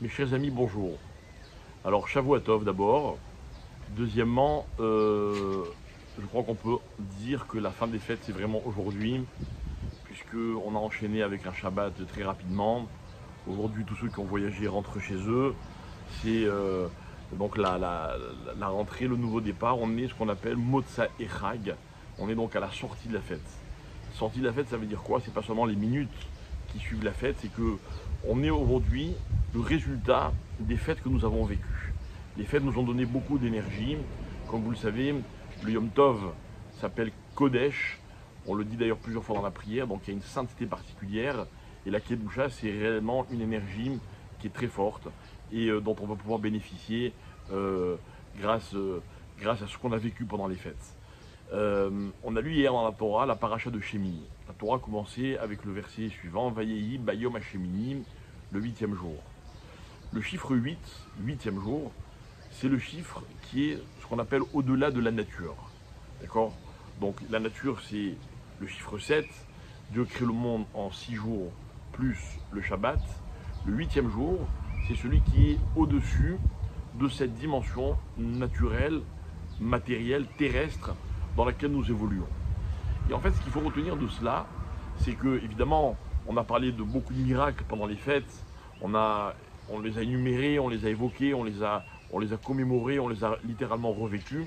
Mes chers amis, bonjour. Alors, Shavuot Tov d'abord. Deuxièmement, je crois qu'on peut dire que la fin des fêtes, c'est vraiment aujourd'hui, puisqu'on a enchaîné avec un Shabbat très rapidement. Aujourd'hui, tous ceux qui ont voyagé rentrent chez eux. C'est donc la rentrée, le nouveau départ. On est ce qu'on appelle Motsa et Chag. On est donc à la sortie de la fête. Sortie de la fête, ça veut dire quoi? C'est pas seulement les minutes qui suivent la fête, c'est que on est aujourd'hui le résultat des fêtes que nous avons vécues. Les fêtes nous ont donné beaucoup d'énergie. Comme vous le savez, le Yom Tov s'appelle Kodesh. On le dit d'ailleurs plusieurs fois dans la prière, donc il y a une sainteté particulière. Et la Kedusha, c'est réellement une énergie qui est très forte et dont on va pouvoir bénéficier grâce, grâce à ce qu'on a vécu pendant les fêtes. On a lu hier dans la Torah la paracha de Shemini. La Torah commençait avec le verset suivant, Vayehi Bayom HaShemini, le 8e jour. Le chiffre 8, 8e jour, c'est le chiffre qui est ce qu'on appelle au-delà de la nature. D'accord? Donc la nature, c'est le chiffre 7. Dieu crée le monde en 6 jours plus le Shabbat. Le 8e jour, c'est celui qui est au-dessus de cette dimension naturelle, matérielle, terrestre dans laquelle nous évoluons. Et en fait, ce qu'il faut retenir de cela, c'est que, évidemment, on a parlé de beaucoup de miracles pendant les fêtes. On les a énumérés, on les a évoqués, on les a commémorés, on les a littéralement revécus.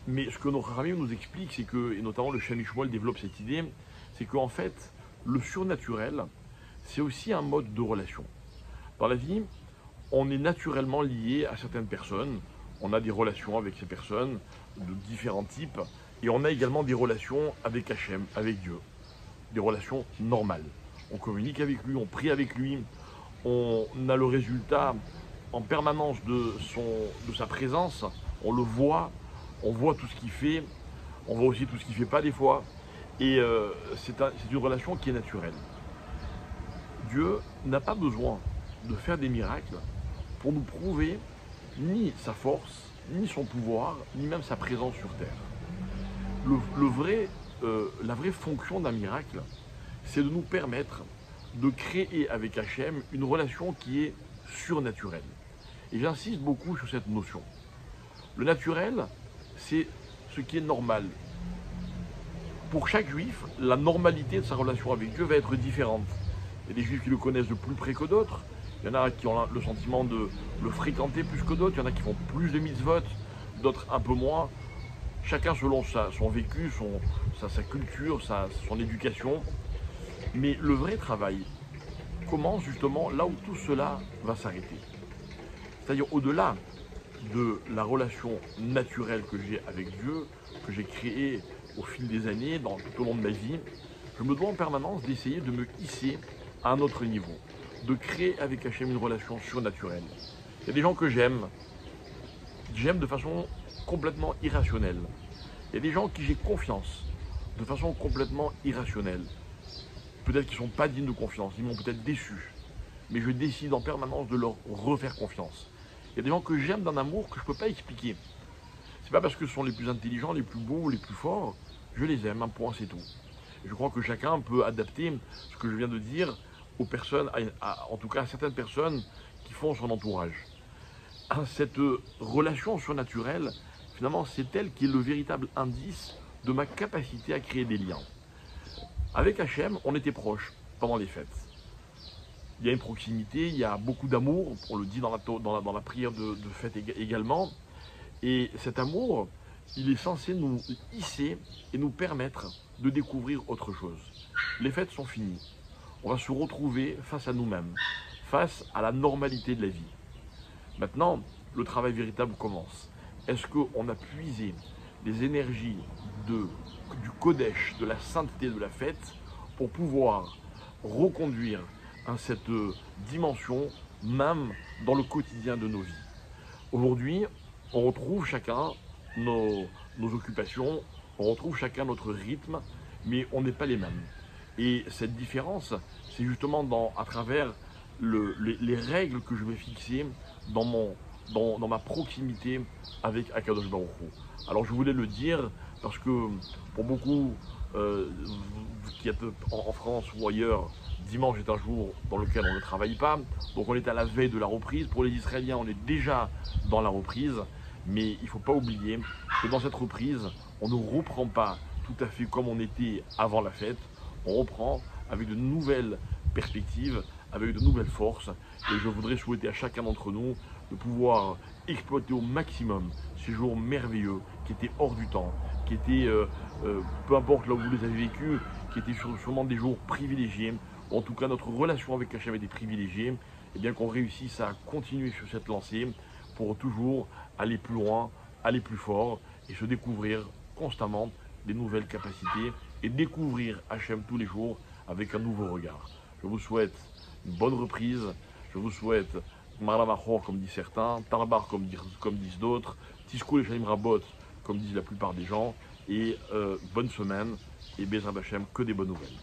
Mais ce que nos Khamim nous expliquent, c'est que, et notamment le Shem Mishmuel développe cette idée, c'est qu'en fait, le surnaturel, c'est aussi un mode de relation. Dans la vie, on est naturellement lié à certaines personnes. On a des relations avec ces personnes de différents types. Et on a également des relations avec Hachem, avec Dieu. Des relations normales. On communique avec lui, on prie avec lui. On a le résultat en permanence de sa présence. On le voit. On voit tout ce qu'il fait. On voit aussi tout ce qu'il ne fait pas des fois. Et c'est une relation qui est naturelle. Dieu n'a pas besoin de faire des miracles pour nous prouver ni sa force, ni son pouvoir, ni même sa présence sur terre. La vraie fonction d'un miracle, c'est de nous permettre de créer avec Hachem une relation qui est surnaturelle. Et j'insiste beaucoup sur cette notion. Le naturel, c'est ce qui est normal. Pour chaque juif, la normalité de sa relation avec Dieu va être différente. Il y a des juifs qui le connaissent de plus près que d'autres. Il y en a qui ont le sentiment de le fréquenter plus que d'autres. Il y en a qui font plus de mitzvot, d'autres un peu moins. Chacun selon son vécu, sa culture, son éducation. Mais le vrai travail commence justement là où tout cela va s'arrêter. C'est-à-dire au-delà de la relation naturelle que j'ai avec Dieu, que j'ai créée au fil des années, tout au long de ma vie, je me dois en permanence d'essayer de me hisser à un autre niveau, de créer avec Hachem une relation surnaturelle. Il y a des gens que j'aime de façon complètement irrationnelle. Il y a des gens qui j'ai confiance de façon complètement irrationnelle. Peut-être qu'ils ne sont pas dignes de confiance, ils m'ont peut-être déçu, mais je décide en permanence de leur refaire confiance. Il y a des gens que j'aime d'un amour que je ne peux pas expliquer. C'est pas parce que ce sont les plus intelligents, les plus beaux, les plus forts, je les aime, un point c'est tout. Et je crois que chacun peut adapter ce que je viens de dire aux personnes, en tout cas à certaines personnes qui font son entourage. Cette relation surnaturelle, finalement, c'est elle qui est le véritable indice de ma capacité à créer des liens. Avec Hachem, on était proches pendant les fêtes. Il y a une proximité, il y a beaucoup d'amour, on le dit dans la prière de fête également. Et cet amour, il est censé nous hisser et nous permettre de découvrir autre chose. Les fêtes sont finies. On va se retrouver face à nous-mêmes, face à la normalité de la vie. Maintenant, le travail véritable commence. Est-ce qu'on a puisé les énergies du Kodesh, de la sainteté de la fête, pour pouvoir reconduire cette dimension même dans le quotidien de nos vies? Aujourd'hui, on retrouve chacun nos occupations, on retrouve chacun notre rythme, mais on n'est pas les mêmes. Et cette différence, c'est justement à travers les règles que je vais fixer dans ma proximité avec Akadosh Baruch Hu. Alors je voulais le dire parce que pour beaucoup, qui est en France ou ailleurs, dimanche est un jour dans lequel on ne travaille pas. Donc on est à la veille de la reprise. Pour les Israéliens, on est déjà dans la reprise. Mais il ne faut pas oublier que dans cette reprise, on ne reprend pas tout à fait comme on était avant la fête. On reprend avec de nouvelles perspectives, avec de nouvelles forces. Et je voudrais souhaiter à chacun d'entre nous de pouvoir exploiter au maximum ces jours merveilleux qui étaient hors du temps, qui étaient, peu importe là où vous les avez vécus, qui étaient sûrement des jours privilégiés, ou en tout cas notre relation avec Hachem était privilégiée, et bien qu'on réussisse à continuer sur cette lancée pour toujours aller plus loin, aller plus fort et se découvrir constamment des nouvelles capacités et découvrir Hachem tous les jours avec un nouveau regard. Je vous souhaite une bonne reprise, je vous souhaite Marlamachor comme disent certains, Tarbar comme disent d'autres, Tiskou et Shalim Rabot comme disent la plupart des gens, et bonne semaine et Bezrat Hachem, que des bonnes nouvelles.